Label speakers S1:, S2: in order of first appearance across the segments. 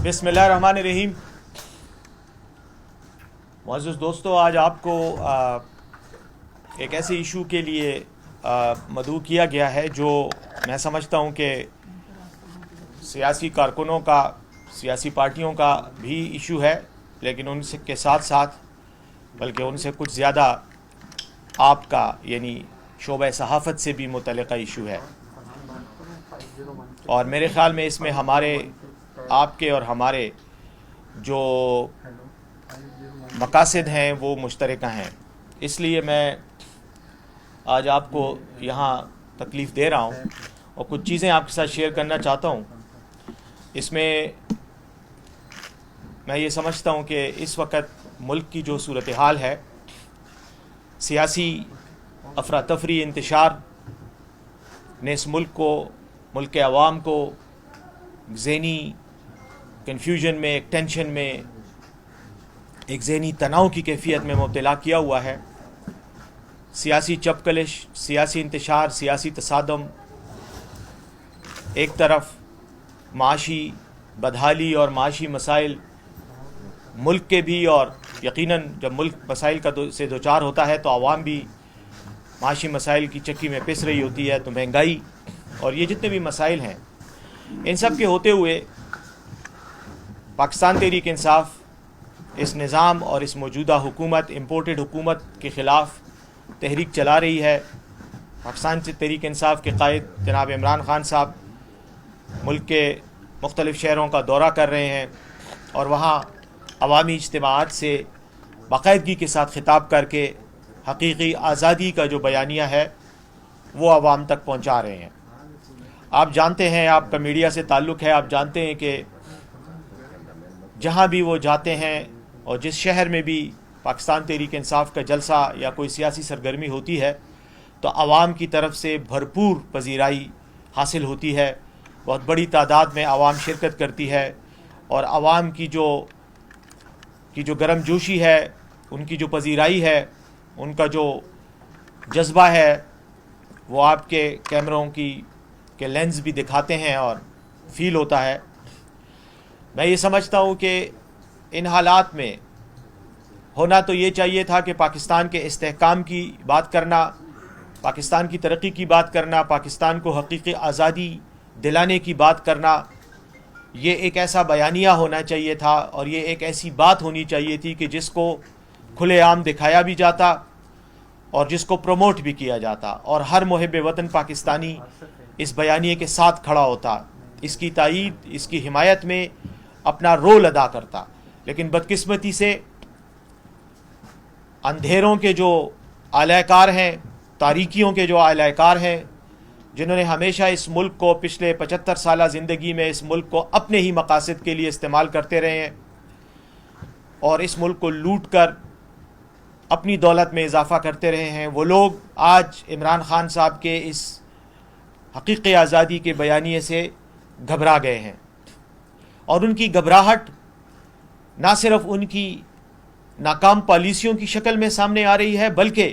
S1: बिस्मिल्लाहिर्रहमानिर्रहीम। मुअज़्ज़िज़ दोस्तों, आज आपको एक ऐसे इशू के लिए मदऊ किया गया है जो मैं समझता हूँ कि सियासी कारकुनों का, सियासी पार्टियों का भी इशू है, लेकिन उनसे के साथ साथ बल्कि उनसे कुछ ज़्यादा आपका यानी शोबा सहाफ़त से भी मुतल्लिक़ा इशू है। और मेरे ख़्याल में इसमें हमारे, आपके और हमारे जो मकासद हैं वो मुश्तरका हैं। इसलिए मैं आज आपको यहाँ तकलीफ़ दे रहा हूँ और कुछ चीज़ें आपके साथ शेयर करना चाहता हूँ। इसमें मैं ये समझता हूँ कि इस वक्त मुल्क की जो सूरत हाल है, सियासी अफरा तफरी इंतशार ने इस मुल्क को, मुल्क के अवाम को ज़हनी कन्फ्यूजन में, एक टेंशन में, एक ज़हनी तनाव की कैफियत में मुब्तला किया हुआ है। सियासी चपकलिश, सियासी इंतशार, सियासी तसादम एक तरफ, माशी बदहाली और माशी मसाइल मुल्क के भी, और यकीनन जब मुल्क मसाइल का से दो चार होता है तो आवाम भी माशी मसाइल की चक्की में पिस रही होती है। तो महंगाई और ये जितने भी मसाइल हैं, इन सब के होते हुए पाकिस्तान तहरीक इंसाफ इस निज़ाम और इस मौजूदा हुकूमत, इम्पोर्टेड हुकूमत के ख़िलाफ़ तहरीक चला रही है। पाकिस्तान से तहरीक इंसाफ के कायद जनाब इमरान ख़ान साहब मुल्क के मुख्तलिफ़ शहरों का दौरा कर रहे हैं और वहाँ अवामी इज्तिमाआत से बाकायदगी के साथ ख़िताब करके हकीकी आज़ादी का जो बयानिया है वो आवाम तक पहुँचा रहे हैं। आप जानते हैं, आपका मीडिया से ताल्लुक़ है, आप जानते हैं कि जहाँ भी वो जाते हैं और जिस शहर में भी पाकिस्तान तहरीक इंसाफ का जलसा या कोई सियासी सरगर्मी होती है तो आवाम की तरफ से भरपूर पजीराई हासिल होती है। बहुत बड़ी तादाद में आवाम शिरकत करती है और आवाम की जो गर्मजोशी है, उनकी जो पजीराई है, उनका जो जज्बा है, वो आपके कैमरों के लेंस भी दिखाते हैं और फील होता है। मैं ये समझता हूँ कि इन हालात में होना तो ये चाहिए था कि पाकिस्तान के इस्तेहकाम की बात करना, पाकिस्तान की तरक्की की बात करना, पाकिस्तान को हकीकी आज़ादी दिलाने की बात करना, ये एक ऐसा बयानिया होना चाहिए था और ये एक ऐसी बात होनी चाहिए थी कि जिसको खुलेआम दिखाया भी जाता और जिसको प्रमोट भी किया जाता और हर मुहिब वतन पाकिस्तानी इस बयानिए के साथ खड़ा होता, इसकी तायीद, इसकी हिमायत में अपना रोल अदा करता। लेकिन बदकिस्मती से अंधेरों के जो आलाकार हैं, तारीकियों के जो आलाकार हैं, जिन्होंने हमेशा इस मुल्क को पिछले 75 साल ज़िंदगी में इस मुल्क को अपने ही मकासद के लिए इस्तेमाल करते रहे हैं और इस मुल्क को लूट कर अपनी दौलत में इजाफ़ा करते रहे हैं, वो लोग आज इमरान ख़ान साहब के इस हकीकी आज़ादी के बयानिए से घबरा गए हैं। और उनकी घबराहट ना सिर्फ उनकी नाकाम पॉलिसियों की शक्ल में सामने आ रही है, बल्कि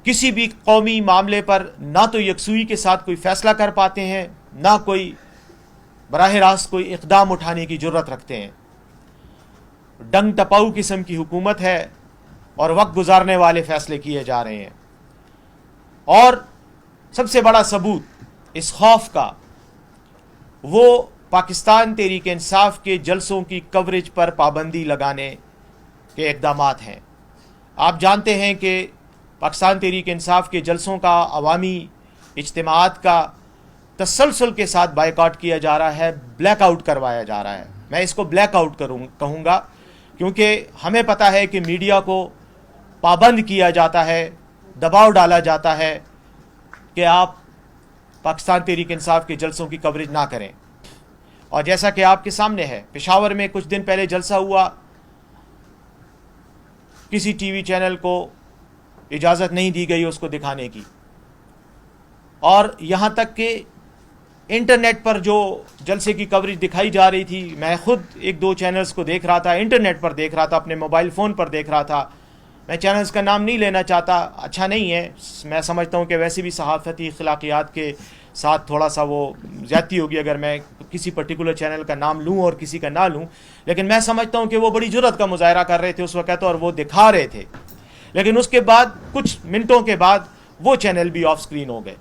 S1: किसी भी कौमी मामले पर ना तो यकसुई के साथ कोई फ़ैसला कर पाते हैं, ना कोई बराह रास्त कोई इक़दाम उठाने की जुर्रत रखते हैं। डंग टपाऊ किस्म की हुकूमत है और वक्त गुजारने वाले फ़ैसले किए जा रहे हैं। और सबसे बड़ा सबूत इस खौफ का वो पाकिस्तान तहरीक इंसाफ के जलसों की कवरेज पर पाबंदी लगाने के इक़दामात हैं। आप जानते हैं कि पाकिस्तान तहरीक इंसाफ के जलसों का, अवामी इज्तिमाआत का तसलसल के साथ बायकॉट किया जा रहा है, ब्लैकआउट करवाया जा रहा है। मैं इसको ब्लैकआउट कहूँगा क्योंकि हमें पता है कि मीडिया को पाबंद किया जाता है, दबाव डाला जाता है कि आप पाकिस्तान तहरीक इंसाफ के जलसों की कवरेज ना करें। और जैसा कि आपके सामने है, पेशावर में कुछ दिन पहले जलसा हुआ, किसी टीवी चैनल को इजाज़त नहीं दी गई उसको दिखाने की, और यहाँ तक कि इंटरनेट पर जो जलसे की कवरेज दिखाई जा रही थी, मैं ख़ुद एक दो चैनल्स को देख रहा था, इंटरनेट पर देख रहा था, अपने मोबाइल फ़ोन पर देख रहा था। मैं चैनल्स का नाम नहीं लेना चाहता, अच्छा नहीं है, मैं समझता हूँ कि वैसे भी सहाफ़ती अखलाकियात के ساتھ تھوڑا سا وہ زیادتی ہوگی اگر میں کسی پرٹیکولر چینل کا نام لوں اور کسی کا نہ لوں، لیکن میں سمجھتا ہوں کہ وہ بڑی جرأت کا مظاہرہ کر رہے تھے اس وقت اور وہ دکھا رہے تھے، لیکن اس کے بعد کچھ منٹوں کے بعد وہ چینل بھی آف سکرین ہو گئے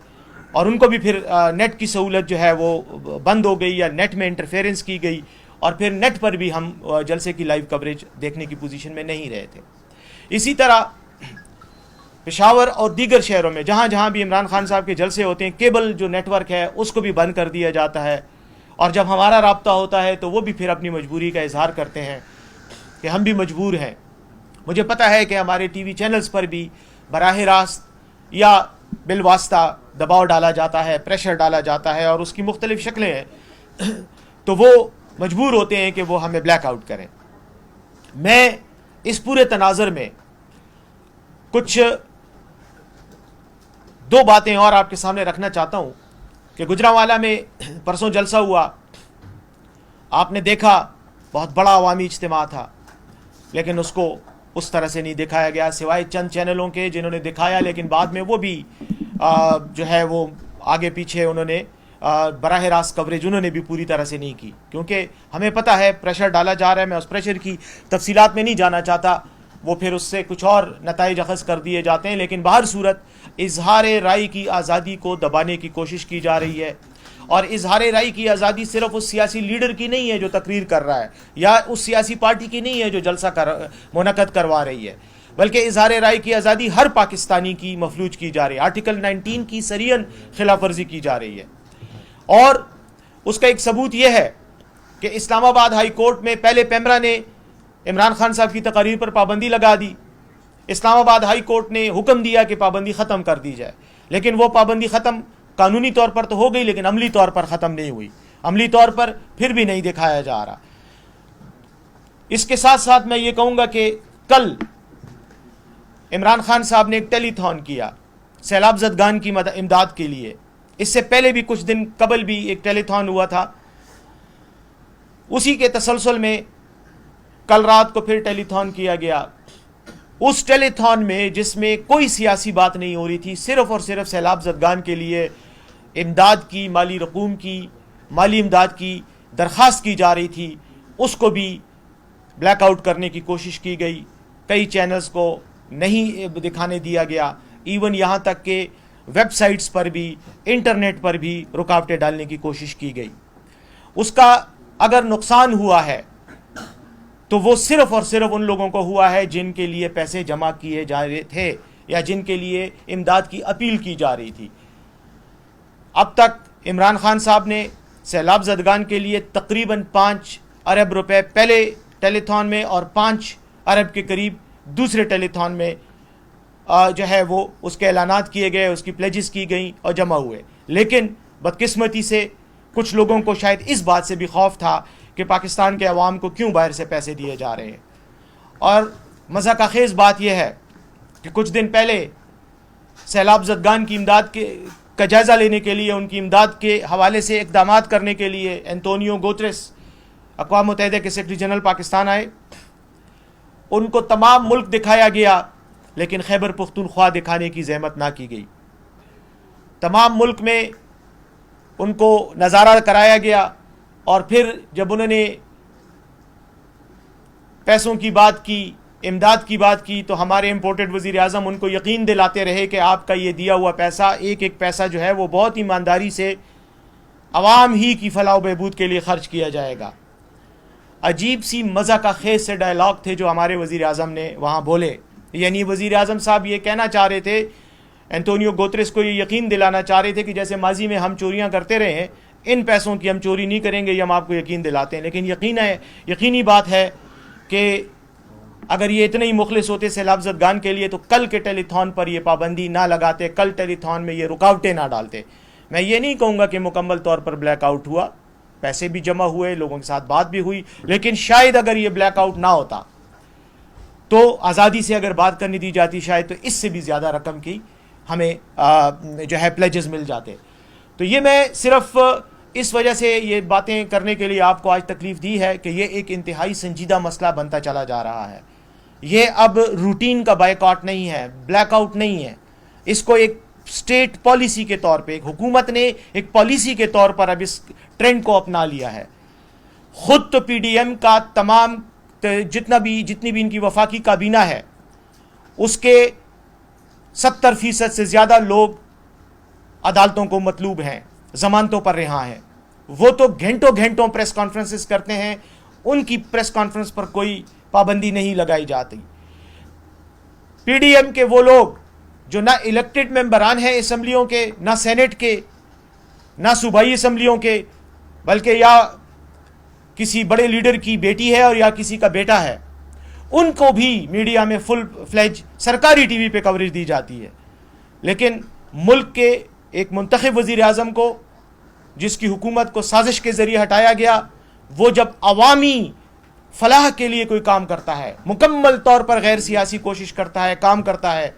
S1: اور ان کو بھی پھر نیٹ کی سہولت جو ہے وہ بند ہو گئی یا نیٹ میں انٹرفیئرنس کی گئی، اور پھر نیٹ پر بھی ہم جلسے کی لائیو کوریج دیکھنے کی پوزیشن میں نہیں رہے تھے۔ اسی طرح پشاور اور دیگر شہروں میں جہاں جہاں بھی عمران خان صاحب کے جلسے ہوتے ہیں، کیبل جو نیٹ ورک ہے اس کو بھی بند کر دیا جاتا ہے، اور جب ہمارا رابطہ ہوتا ہے تو وہ بھی پھر اپنی مجبوری کا اظہار کرتے ہیں کہ ہم بھی مجبور ہیں۔ مجھے پتہ ہے کہ ہمارے ٹی وی چینلز پر بھی براہ راست یا بالواسطہ دباؤ ڈالا جاتا ہے، پریشر ڈالا جاتا ہے، اور اس کی مختلف شکلیں ہیں، تو وہ مجبور ہوتے ہیں کہ وہ ہمیں بلیک آؤٹ کریں۔ میں اس پورے تناظر میں کچھ دو باتیں اور آپ کے سامنے رکھنا چاہتا ہوں کہ گجرانوالہ میں پرسوں جلسہ ہوا، آپ نے دیکھا بہت بڑا عوامی اجتماع تھا، لیکن اس کو اس طرح سے نہیں دکھایا گیا سوائے چند چینلوں کے جنہوں نے دکھایا، لیکن بعد میں وہ بھی جو ہے وہ آگے پیچھے انہوں نے براہ راست کوریج انہوں نے بھی پوری طرح سے نہیں کی، کیونکہ ہمیں پتہ ہے پریشر ڈالا جا رہا ہے۔ میں اس پریشر کی تفصیلات میں نہیں جانا چاہتا، وہ پھر اس سے کچھ اور نتائج اخذ کر دیے جاتے ہیں، لیکن بہر صورت اظہار رائے کی آزادی کو دبانے کی کوشش کی جا رہی ہے، اور اظہار رائے کی آزادی صرف اس سیاسی لیڈر کی نہیں ہے جو تقریر کر رہا ہے، یا اس سیاسی پارٹی کی نہیں ہے جو جلسہ منعقد کروا رہی ہے، بلکہ اظہار رائے کی آزادی ہر پاکستانی کی مفلوج کی جا رہی ہے۔ آرٹیکل 19 کی سریعاً خلاف ورزی کی جا رہی ہے، اور اس کا ایک ثبوت یہ ہے کہ اسلام آباد ہائی کورٹ میں پہلے پیمرا نے عمران خان صاحب کی تقاریر پر پابندی لگا دی، اسلام آباد ہائی کورٹ نے حکم دیا کہ پابندی ختم کر دی جائے، لیکن وہ پابندی ختم قانونی طور پر تو ہو گئی، لیکن عملی طور پر ختم نہیں ہوئی، عملی طور پر پھر بھی نہیں دکھایا جا رہا۔ اس کے ساتھ ساتھ میں یہ کہوں گا کہ کل عمران خان صاحب نے ایک ٹیلی تھون کیا سیلاب زدگان کی امداد کے لیے، اس سے پہلے بھی کچھ دن قبل بھی ایک ٹیلی تھون ہوا تھا، اسی کے تسلسل میں کل رات کو پھر ٹیلی تھون کیا گیا۔ اس ٹیلی تھون میں جس میں کوئی سیاسی بات نہیں ہو رہی تھی، صرف اور صرف سیلاب زدگان کے لیے امداد کی، مالی رقوم کی، مالی امداد کی درخواست کی جا رہی تھی، اس کو بھی بلیک آؤٹ کرنے کی کوشش کی گئی، کئی چینلز کو نہیں دکھانے دیا گیا، ایون یہاں تک کہ ویب سائٹس پر بھی، انٹرنیٹ پر بھی رکاوٹیں ڈالنے کی کوشش کی گئی۔ اس کا اگر نقصان ہوا ہے تو وہ صرف اور صرف ان لوگوں کو ہوا ہے جن کے لیے پیسے جمع کیے جا رہے تھے یا جن کے لیے امداد کی اپیل کی جا رہی تھی۔ اب تک عمران خان صاحب نے سیلاب زدگان کے لیے تقریباً 5 ارب روپے پہلے ٹیلی تھون میں اور 5 ارب کے قریب دوسرے ٹیلی تھون میں جو ہے وہ اس کے اعلانات کیے گئے، اس کی پلیجز کی گئیں اور جمع ہوئے، لیکن بدقسمتی سے کچھ لوگوں کو شاید اس بات سے بھی خوف تھا کہ پاکستان کے عوام کو کیوں باہر سے پیسے دیے جا رہے ہیں۔ اور مضحکہ خیز بات یہ ہے کہ کچھ دن پہلے سیلاب زدگان کی امداد کا جائزہ لینے کے لیے، ان کی امداد کے حوالے سے اقدامات کرنے کے لیے اینٹونیو گوتریس اقوام متحدہ کے سیکرٹری جنرل پاکستان آئے، ان کو تمام ملک دکھایا گیا، لیکن خیبر پختونخوا دکھانے کی زحمت نہ کی گئی۔ تمام ملک میں ان کو نظارہ کرایا گیا، اور پھر جب انہوں نے پیسوں کی بات کی، امداد کی بات کی، تو ہمارے امپورٹڈ وزیر اعظم ان کو یقین دلاتے رہے کہ آپ کا یہ دیا ہوا پیسہ، ایک ایک پیسہ جو ہے وہ بہت ایمانداری سے عوام ہی کی فلاح و بہبود کے لیے خرچ کیا جائے گا۔ عجیب سی مضحکہ خیز سے ڈائلاگ تھے جو ہمارے وزیر اعظم نے وہاں بولے، یعنی وزیر اعظم صاحب یہ کہنا چاہ رہے تھے، اینٹونیو گوتریس کو یہ یقین دلانا چاہ رہے تھے کہ جیسے ماضی میں ہم چوریاں کرتے رہے ہیں، ان پیسوں کی ہم چوری نہیں کریں گے، یہ ہم آپ کو یقین دلاتے ہیں۔ لیکن یقینی بات ہے کہ اگر یہ اتنے ہی مخلص ہوتے سیلاب زدگان کے لیے تو کل کے ٹیلی تھون پر یہ پابندی نہ لگاتے، کل ٹیلی تھون میں یہ رکاوٹیں نہ ڈالتے۔ میں یہ نہیں کہوں گا کہ مکمل طور پر بلیک آؤٹ ہوا، پیسے بھی جمع ہوئے، لوگوں کے ساتھ بات بھی ہوئی، لیکن شاید اگر یہ بلیک آؤٹ نہ ہوتا تو آزادی سے اگر بات کرنے دی جاتی، شاید تو اس سے بھی زیادہ رقم کی ہمیں جو ہے پلیجز مل جاتے۔ تو یہ میں صرف اس وجہ سے یہ باتیں کرنے کے لیے آپ کو آج تکلیف دی ہے کہ یہ ایک انتہائی سنجیدہ مسئلہ بنتا چلا جا رہا ہے۔ یہ اب روٹین کا بائیکاٹ نہیں ہے، بلیک آؤٹ نہیں ہے، اس کو ایک स्टेट पॉलिसी के तौर पे, एक हुकूमत ने एक पॉलिसी के तौर पर अब इस ट्रेंड को अपना लिया है। खुद तो पीडीएम का तमाम जितनी भी इनकी वफाकी काबीना है, उसके 70% से ज़्यादा लोग अदालतों को मतलूब हैं, जमानतों पर रिहा हैं। वो तो घंटों घंटों प्रेस कॉन्फ्रेंसेस करते हैं, उनकी प्रेस कॉन्फ्रेंस पर कोई पाबंदी नहीं लगाई जाती। पीडीएम के वो लोग जो ना इलेक्टेड मेंबरान हैं असम्बलियों के, ना सेनेट के, ना सूबाई असम्बलियों के, बल्कि या किसी बड़े लीडर की बेटी है और या किसी का बेटा है, उनको भी मीडिया में फुल फ्लेज सरकारी टीवी पे कवरेज दी जाती है। लेकिन मुल्क के एक मुंतखब वज़ीर आज़म को, जिसकी हुकूमत को साजिश के ज़रिए हटाया गया, वो जब अवामी फलाह के लिए कोई काम करता है, मुकम्मल तौर पर गैर सियासी कोशिश करता है, काम करता है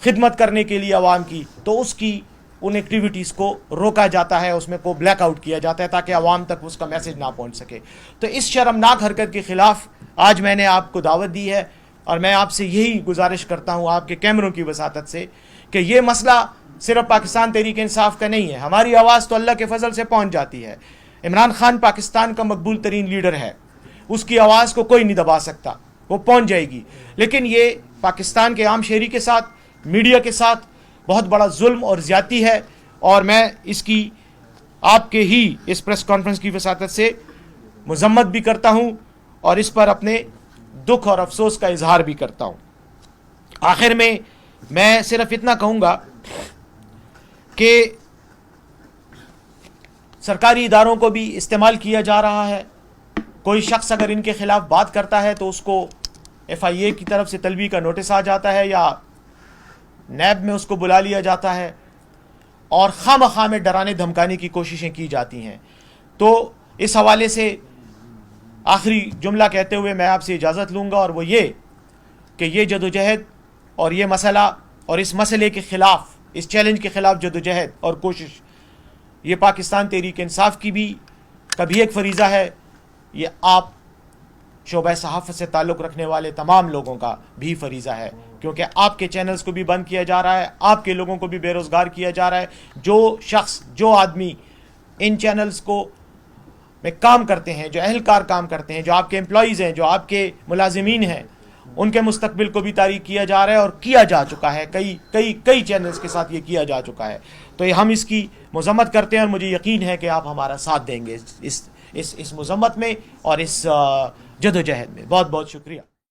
S1: खिदमत करने के लिए अवाम की, तो उसकी उन एक्टिविटीज़ को रोका जाता है, उसमें को ब्लैक आउट किया जाता है ताकि अवाम तक उसका मैसेज ना पहुंच सके। तो इस शर्मनाक हरकत के ख़िलाफ़ आज मैंने आपको दावत दी है और मैं आपसे यही गुजारिश करता हूँ आपके कैमरों की वसातत से कि ये मसला सिर्फ पाकिस्तान तहरीक इंसाफ का नहीं है। हमारी आवाज़ तो अल्लाह के फजल से पहुँच जाती है। इमरान खान पाकिस्तान का मकबूल तरीन लीडर है, उसकी आवाज़ को कोई नहीं दबा सकता, वो पहुँच जाएगी। लेकिन ये पाकिस्तान के आम शहरी के साथ, मीडिया के साथ बहुत बड़ा जुल्म और ज़्यादती है, और मैं इसकी आपके ही इस प्रेस कॉन्फ्रेंस की वसातत से मजम्मत भी करता हूँ और इस पर अपने दुख और अफसोस का इजहार भी करता हूँ। आखिर में मैं सिर्फ इतना कहूँगा कि सरकारी इदारों को भी इस्तेमाल किया जा रहा है। कोई शख्स अगर इनके ख़िलाफ़ बात करता है तो उसको FIA की तरफ से तलबी का नोटिस आ जाता है या नैब में उसको बुला लिया जाता है और खामखा में डराने धमकाने की कोशिशें की जाती हैं। तो इस हवाले से आखिरी जुमला कहते हुए मैं आपसे इजाज़त लूँगा, और वो ये कि ये जदोजहद और ये मसला और इस मसले के ख़िलाफ़, इस चैलेंज के ख़िलाफ़ जदोजहद और कोशिश, ये पाकिस्तान तहरीक इंसाफ की भी कभी एक फरीज़ा है, ये आप शोबा सहाफ़त से ताल्लुक़ रखने वाले तमाम लोगों का भी फरीज़ा है, क्योंकि आपके चैनल्स को भी बंद किया जा रहा है, आपके लोगों को भी बेरोज़गार किया जा रहा है। जो शख्स, जो आदमी इन चैनल्स को में काम करते हैं, जो अहलकार काम करते हैं, जो आपके एम्प्लॉइज़ हैं, जो आपके मुलाजिमीन हैं, उनके मुस्तकबिल को भी तारीक किया जा रहा है और किया जा चुका है। कई चैनल्स के साथ ये किया जा चुका है। तो ये हम इसकी मज़म्मत करते हैं और मुझे यकीन है कि आप हमारा साथ देंगे इस मज़म्मत में और इस जदोजहद में। बहुत बहुत शुक्रिया।